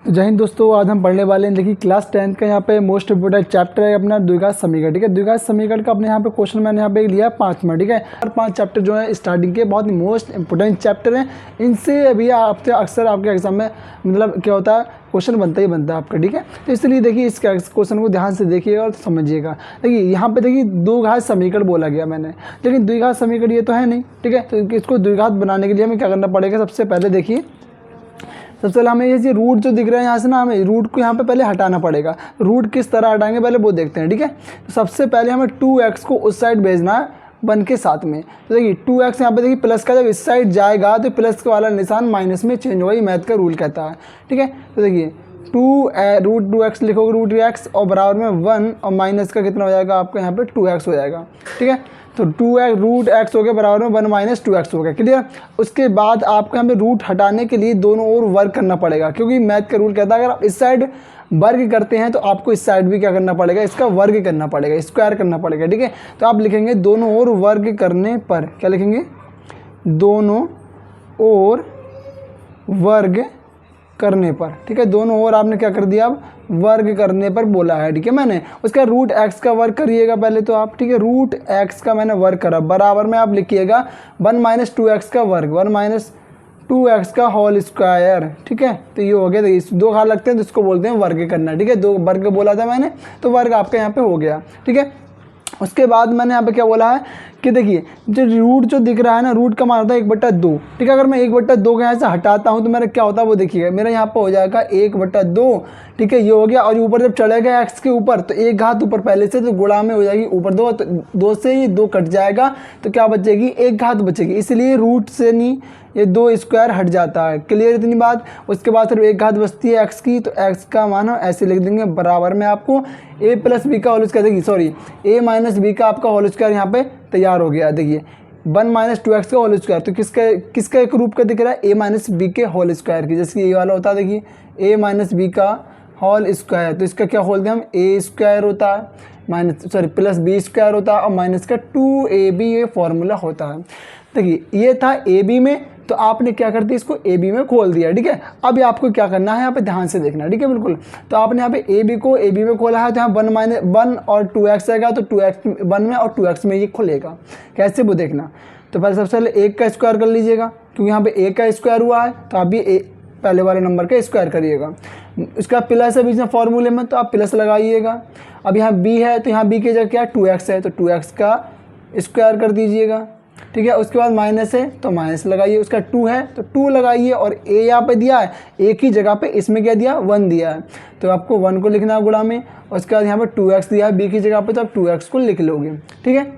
तो जय हिंद दोस्तों, आज हम पढ़ने वाले हैं। देखिए क्लास 10 का यहाँ पे मोस्ट इंपोर्टेंट चैप्टर है अपना द्विघात समीकरण। ठीक है, द्विघात समीकरण का अपने यहाँ पे क्वेश्चन मैंने यहाँ पे लिया 5 में। ठीक है, और 5 चैप्टर जो है स्टार्टिंग के बहुत ही मोस्ट इंपोर्टेंट चैप्टर हैं। इनसे अभी आपसे अक्सर आपके एग्जाम में मतलब क्या होता है, क्वेश्चन बनता ही बनता है आपका। ठीक है, तो इसलिए देखिए इस क्वेश्चन को ध्यान से देखिएगा और समझिएगा। देखिए यहाँ पे देखिए द्विघात समीकरण बोला गया मैंने, लेकिन द्विघात समीकरण ये तो है नहीं। ठीक है, तो इसको द्विघात बनाने के लिए हमें क्या करना पड़ेगा, सबसे पहले देखिए सबसे पहले हमें ये रूट जो दिख रहा है यहाँ से ना, हमें रूट को यहाँ पे पहले हटाना पड़ेगा। रूट किस तरह हटाएंगे पहले वो देखते हैं। ठीक है, तो सबसे पहले हमें 2x को उस साइड भेजना है 1 के साथ में। तो देखिए 2x यहाँ पे देखिए प्लस का जब इस साइड जाएगा तो प्लस वाला निशान माइनस में चेंज होगा, ये मैथ का रूल कहता है। ठीक है, तो देखिए √2x लिखोगे √x और बराबर में 1 और माइनस का कितना हो जाएगा आपका यहाँ पे 2x हो जाएगा। ठीक है, तो 2x √x हो गया बराबर में 1 माइनस 2x हो गया। क्लियर। उसके बाद आपको यहाँ पे रूट हटाने के लिए दोनों ओर वर्ग करना पड़ेगा, क्योंकि मैथ का रूल कहता है अगर आप इस साइड वर्ग करते हैं तो आपको इस साइड भी क्या करना पड़ेगा, इसका वर्ग करना पड़ेगा, स्क्वायर करना पड़ेगा। ठीक है, तो आप लिखेंगे दोनों ओर वर्ग करने पर, क्या लिखेंगे, दोनों ओर वर्ग करने पर। ठीक है, दोनों ओर आपने क्या कर दिया, अब वर्ग करने पर बोला है। ठीक है, मैंने उसका √x का वर्ग करिएगा पहले तो आप। ठीक है, √x का मैंने वर्ग करा, बराबर में आप लिखिएगा 1 माइनस 2x का वर्ग, 1 माइनस 2x का होल स्क्वायर। ठीक है, तो ये हो गया। तो दो घात लगते हैं तो इसको बोलते हैं वर्ग करना। ठीक है, दो वर्ग बोला था मैंने, तो वर्ग आपका यहाँ पे हो गया। ठीक है, उसके बाद मैंने यहाँ पे क्या बोला है कि देखिए जो रूट जो दिख रहा है ना, रूट का मान होता है 1/2। ठीक है, अगर मैं 1/2 के यहाँ से हटाता हूँ तो मेरा क्या होता है वो देखिएगा, मेरा यहाँ पे हो जाएगा 1/2। ठीक है, ये हो गया। और ऊपर जब चढ़ेगा x के ऊपर तो एक घात ऊपर पहले से तो गुणा में हो जाएगी ऊपर 2, तो 2 से ये 2 कट जाएगा तो क्या बचेगी, एक घात बचेगी। इसलिए रूट से नहीं ये 2 स्क्वायर हट जाता है। क्लियर इतनी बात। उसके बाद सिर्फ एक घात बचती है x की, तो x का मान ऐसे लिख देंगे बराबर में आपको a प्लस बी का होल स्क्वायर, देखिए सॉरी a माइनस बी का आपका होल स्क्वायर यहाँ पे तैयार हो गया। देखिए 1 माइनस 2x का होल स्क्वायर, तो किसका एक रूप का दिख रहा है, a माइनस बी के होल स्क्वायर की, जैसे ये वाला होता है। देखिए a माइनस बी का होल स्क्वायर, तो इसका क्या बोलते हैं हम, a स्क्वायर होता है minus sorry plus b square होता है और माइनस का 2ab ये फॉर्मूला होता है। देखिए ये था ए बी में, तो आपने क्या कर दिया, इसको ए बी में खोल दिया। ठीक है, अब आपको क्या करना है यहाँ पे ध्यान से देखना। ठीक है, बिल्कुल। तो आपने यहाँ पे ए बी को ए बी में खोला है, तो यहाँ 1 और 2x आएगा, तो 2x 1 में और 2x में ये खुलेगा। कैसे वो देखना, तो पहले सबसे पहले 1 का स्क्वायर कर लीजिएगा, क्योंकि यहाँ पे 1 का स्क्वायर हुआ है तो आप भी पहले वाले नंबर का स्क्वायर करिएगा। इसका प्लस है बीच में फॉर्मूले में, तो आप प्लस लगाइएगा। अब यहाँ b है तो यहाँ b की जगह क्या 2x है, तो 2x का स्क्वायर कर दीजिएगा। ठीक है, उसके बाद माइनस है तो माइनस लगाइए, उसका 2 है तो 2 लगाइए, और a यहाँ पे दिया है, एक ही जगह पे इसमें क्या दिया 1 दिया है, तो आपको 1 को लिखना है गुणा में। उसके बाद यहाँ पे 2x दिया है b की जगह पे, तो आप 2x को लिख लोगे। ठीक है,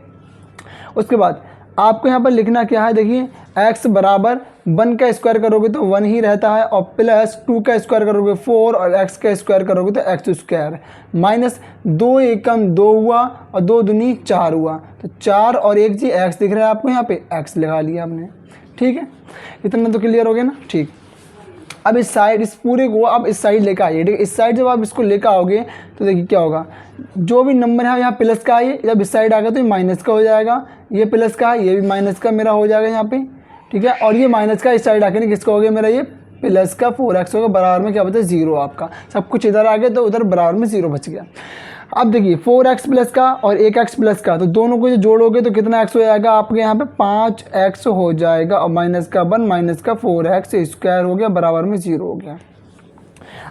उसके बाद आपको यहाँ पर लिखना क्या है, देखिए x बराबर 1 का स्क्वायर करोगे तो 1 ही रहता है, और प्लस 2 का स्क्वायर करोगे 4, और x का स्क्वायर करोगे तो x स्क्वायर, माइनस 2 एकम 2 हुआ और 2 दूनी 4 हुआ, तो 4 और 1 जी x दिख रहा है आपको, यहाँ पे x लगा लिया आपने। ठीक है, इतना तो क्लियर हो गया ना। ठीक, अब इस साइड इस पूरे को आप इस साइड लेकर आइए। ठीक है, इस साइड जब आप इसको लेकर आओगे तो देखिए क्या होगा, जो भी नंबर है यहाँ प्लस का है, जब इस साइड आ गया तो ये माइनस का हो जाएगा, ये प्लस का है, ये भी माइनस का मेरा हो जाएगा यहाँ पे। ठीक है, और ये माइनस का इस साइड आके नहीं किसका हो गया मेरा, ये प्लस का 4x होगा, बराबर में क्या बचा 0 आपका। सब कुछ इधर आ गया तो उधर बराबर में 0 बच गया। अब देखिए 4x प्लस का और 1x प्लस का, तो दोनों को जो जोड़ोगे तो कितना x हो जाएगा आपके यहाँ पे 5x हो जाएगा, और माइनस का 1 माइनस का 4x स्क्वायर हो गया, बराबर में 0 हो गया।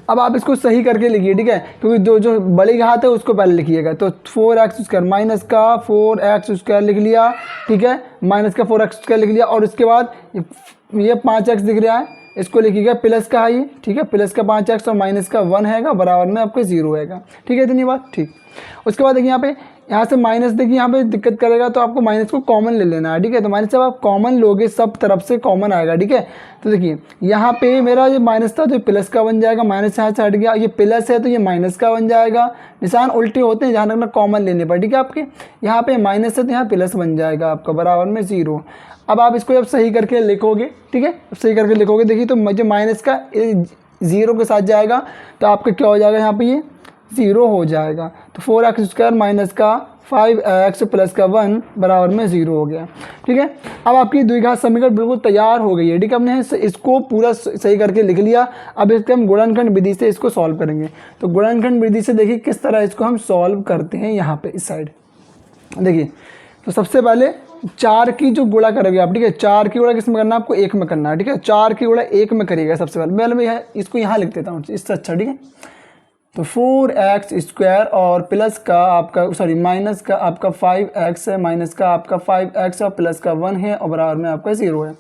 अब आप इसको सही करके लिखिए। ठीक है, क्योंकि जो बड़ी घात है उसको पहले लिखिएगा, तो 4x स्क्वायर माइनस का 4x स्क्वायर लिख लिया। ठीक है, माइनस का 4x स्क्वायर लिख लिया, और उसके बाद ये 5x दिख रहा है, इसको लिखिएगा प्लस का है ये। ठीक है, प्लस का 5x और माइनस का 1 हैगा, बराबर में आपका 0 हैगा। ठीक है, इतनी बात। ठीक, उसके बाद देखिए यहाँ से माइनस, देखिए यहाँ पे दिक्कत करेगा तो आपको माइनस को कॉमन ले लेना है। ठीक है, तो माइनस जब आप कॉमन लोगे सब तरफ से कॉमन आएगा। ठीक है, तो देखिए यहाँ पे मेरा जो माइनस था तो प्लस का बन जाएगा, माइनस यहाँ से हट गया, ये प्लस है तो ये माइनस का बन जाएगा। निशान उल्टे होते हैं जहाँ तक कॉमन लेने पर। ठीक है, आपके यहाँ पे माइनस है तो यहाँ प्लस बन जाएगा आपका, बराबर में 0। अब आप इसको जब सही करके लिखोगे, ठीक है, सही करके लिखोगे, देखिए तो मुझे माइनस का 0 के साथ जाएगा तो आपका क्या हो जाएगा यहाँ पे, ये 0 हो जाएगा। तो 4x² माइनस का 5x प्लस का 1 बराबर में 0 हो गया। ठीक है, अब आपकी द्विघात समीकरण बिल्कुल तैयार हो गई है। ठीक है, हमने इसको पूरा सही करके लिख लिया। अब इसके हम गुणनखंड विधि से इसको सॉल्व करेंगे। तो गुणनखंड विधि से देखिए किस तरह इसको हम सॉल्व करते हैं। यहाँ पे इस साइड देखिए, तो सबसे पहले 4 की जो गुणा करोगे आप, ठीक है, 4 की गुणा किस में करना है आपको, 1 में करना है। ठीक है, 4 की गुणा 1 में करिएगा सबसे पहले। मैं इसको यहाँ लिख देता हूँ इससे अच्छा। ठीक है, तो 4x² और प्लस का आपका माइनस का आपका 5x है, माइनस का आपका 5x और प्लस का 1 है और बराबर में आपका 0 है।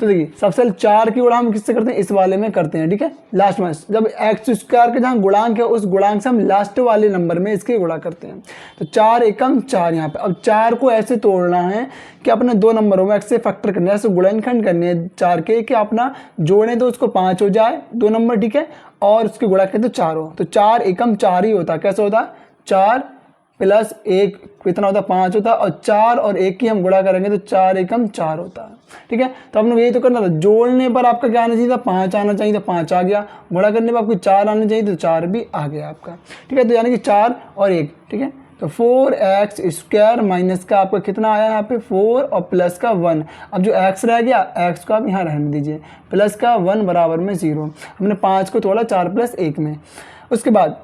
तो देखिए सबसे पहले 4 की गुणा हम किससे करते हैं, इस वाले में करते हैं। ठीक है, लास्ट में जब x² का जहाँ गुणांक है उस गुणांक से हम लास्ट वाले नंबर में इसके गुणा करते हैं। तो 4 एकम 4 यहाँ पे। अब 4 को ऐसे तोड़ना है कि अपने 2 नंबरों में x से फैक्टर करना है, ऐसे गुणनखंड करने हैं 4 के कि अपना जोड़ें तो उसको 5 हो जाए 2 नंबर। ठीक है, और उसके गुणा करें तो 4 हो। तो 4 एकम 4 ही होता है। कैसे होता है, 4 प्लस 1 कितना होता है, 5 होता है। और 4 और 1 की हम गुणा करेंगे तो 4 एकम 4 होता है। ठीक है, तो आपने यही तो करना था। जोड़ने पर आपका क्या आना चाहिए था, 5 आना चाहिए था, 5 आ गया। गुणा करने पर आपको 4 आना चाहिए तो 4 भी आ गया आपका। ठीक है, तो यानी कि 4 और 1। ठीक है, तो 4x² माइनस का आपका कितना आया यहाँ पे 4 और प्लस का 1। अब जो x रह गया x को आप यहाँ रहने दीजिए, प्लस का 1 बराबर में 0। हमने 5 को तोड़ा 4 प्लस 1 में। उसके बाद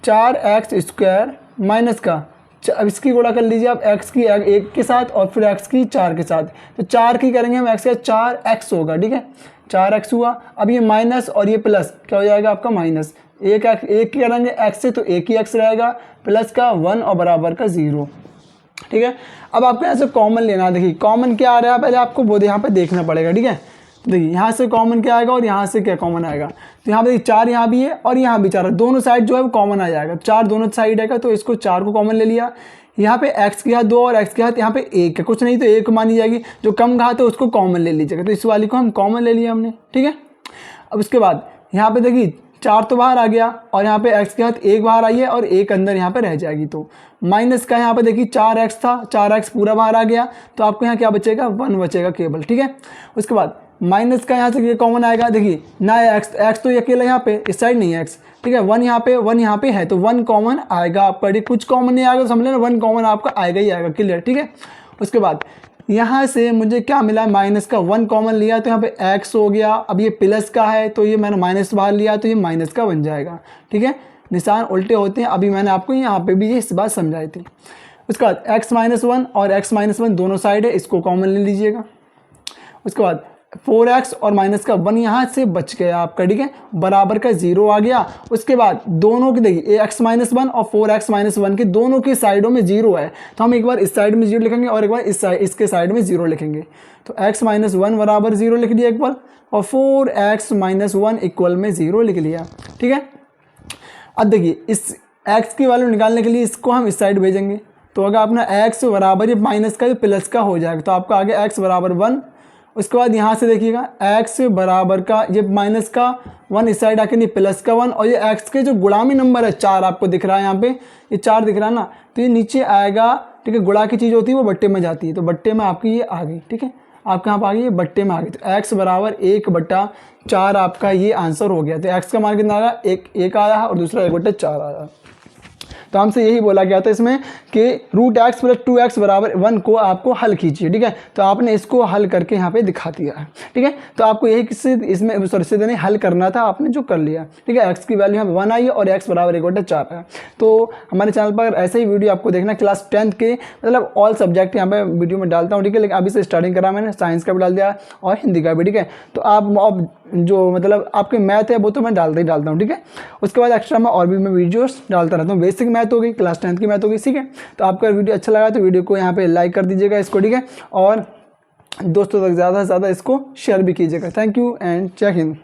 4x² माइनस का, अब इसकी गुणा कर लीजिए आप x की 1 के साथ और फिर x की 4 के साथ। तो 4 की करेंगे हम x का 4x होगा। ठीक है, 4x हुआ। अब ये माइनस और ये प्लस क्या हो जाएगा आपका माइनस, एक की करेंगे x से तो एक ही x रहेगा, प्लस का 1 और बराबर का 0। ठीक है, अब आपको यहाँ से कॉमन लेना है। देखिए कॉमन क्या आ रहा है पहले आपको वो यहाँ पे देखना पड़ेगा। ठीक है, देखिए यहाँ से कॉमन क्या आएगा और यहाँ से क्या कॉमन आएगा। तो यहाँ पे देखिए 4 यहाँ भी है और यहाँ भी 4 है, दोनों साइड जो है वो कॉमन आ जाएगा। 4 दोनों साइड आएगा तो इसको 4 को कॉमन ले लिया। यहाँ पे x के हाथ 2 और x के हाथ यहाँ पे 1 है, कुछ नहीं तो 1 मानी जाएगी। जो कम घात है उसको कॉमन ले लीजिएगा। तो इस वाली को हम कॉमन ले लिया हमने। ठीक है, अब उसके बाद यहाँ पे देखिए 4 तो बाहर आ गया और यहाँ पे x के हाथ 1 बाहर आई है और 1 अंदर यहाँ पे रह जाएगी। तो माइनस का यहाँ पे देखिए 4x था, 4x पूरा बाहर आ गया तो आपको यहाँ क्या बचेगा 1 बचेगा केवल। ठीक है, उसके बाद माइनस का यहाँ से ये कॉमन आएगा। देखिए ना x तो ये अकेला यहाँ पे, इस साइड नहीं है x। ठीक है, 1 यहाँ पे है तो 1 कॉमन आएगा आपका। कुछ कॉमन नहीं आएगा तो समझ लेना 1 कॉमन आपका आएगा ही आएगा। क्लियर। ठीक है, उसके बाद यहाँ से मुझे क्या मिला, माइनस का 1 कॉमन लिया तो यहाँ पे x हो गया। अब ये प्लस का है तो ये मैंने माइनस बाहर लिया तो ये माइनस का बन जाएगा। ठीक है, निशान उल्टे होते हैं। अभी मैंने आपको यहाँ पे भी ये इस बात समझाई थी। उसके बाद x-1 और x-1 दोनों साइड है, इसको कॉमन ले लीजिएगा। उसके बाद 4x और माइनस का 1 यहाँ से बच गया आपका। ठीक है, बराबर का 0 आ गया। उसके बाद दोनों की देखिए x-1 और 4x-1 के दोनों की साइडों में 0 है तो हम एक बार इस साइड में 0 लिखेंगे और एक बार इसके साइड में 0 लिखेंगे। तो x-1 बराबर 0 लिख दिया एक बार और 4x-1 इक्वल में 0 लिख लिया। ठीक है, अब देखिए इस x की वैल्यू निकालने के लिए इसको हम इस साइड भेजेंगे। तो अगर अपना x बराबर ये माइनस का प्लस का हो जाएगा तो आपका आगे x बराबर 1। उसके बाद यहाँ से देखिएगा x बराबर का ये माइनस का 1 इस साइड आके नहीं प्लस का 1 और ये x के जो गुणामी नंबर है 4 आपको दिख रहा है, यहाँ पे ये 4 दिख रहा है ना, तो ये नीचे आएगा। ठीक है, गुणा की चीज़ होती है वो बट्टे में जाती है तो बट्टे में आपकी ये आ गई। ठीक है, आपके यहाँ पर आ गई ये बट्टे में आ गई। तो x बराबर 1/4 आपका ये आंसर हो गया। तो x का मान कितना आया, 1 आया और दूसरा 1/4 आया। तो हमसे यही बोला गया था इसमें कि √x + 2x बराबर 1 को आपको हल कीजिए। ठीक है, तो आपने इसको हल करके यहाँ पे दिखा दिया है। ठीक है, तो आपको यही किससे इसमें सीधे नहीं हल करना था, आपने जो कर लिया। ठीक है, x की वैल्यू यहाँ पे 1 आई और x बराबर 1/4 है। तो हमारे चैनल पर ऐसे ही वीडियो आपको देखना क्लास 10th के मतलब ऑल सब्जेक्ट यहाँ पे वीडियो में डालता हूँ। ठीक है, लेकिन अभी से स्टार्टिंग करा मैंने, साइंस का भी डाल दिया और हिंदी का भी। ठीक है, तो आप जो मतलब आपके मैथ है वो तो मैं डालता ही डालता हूँ। ठीक है, उसके बाद एक्स्ट्रा में और भी मैं वीडियोस डालता रहता हूँ। बेसिक मैथ हो गई, क्लास 10th की मैथ हो गई। ठीक है, तो आपका वीडियो अच्छा लगा तो वीडियो को यहाँ पे लाइक कर दीजिएगा इसको। ठीक है, और दोस्तों तक ज़्यादा से ज़्यादा इसको शेयर भी कीजिएगा। थैंक यू एंड जय हिंद।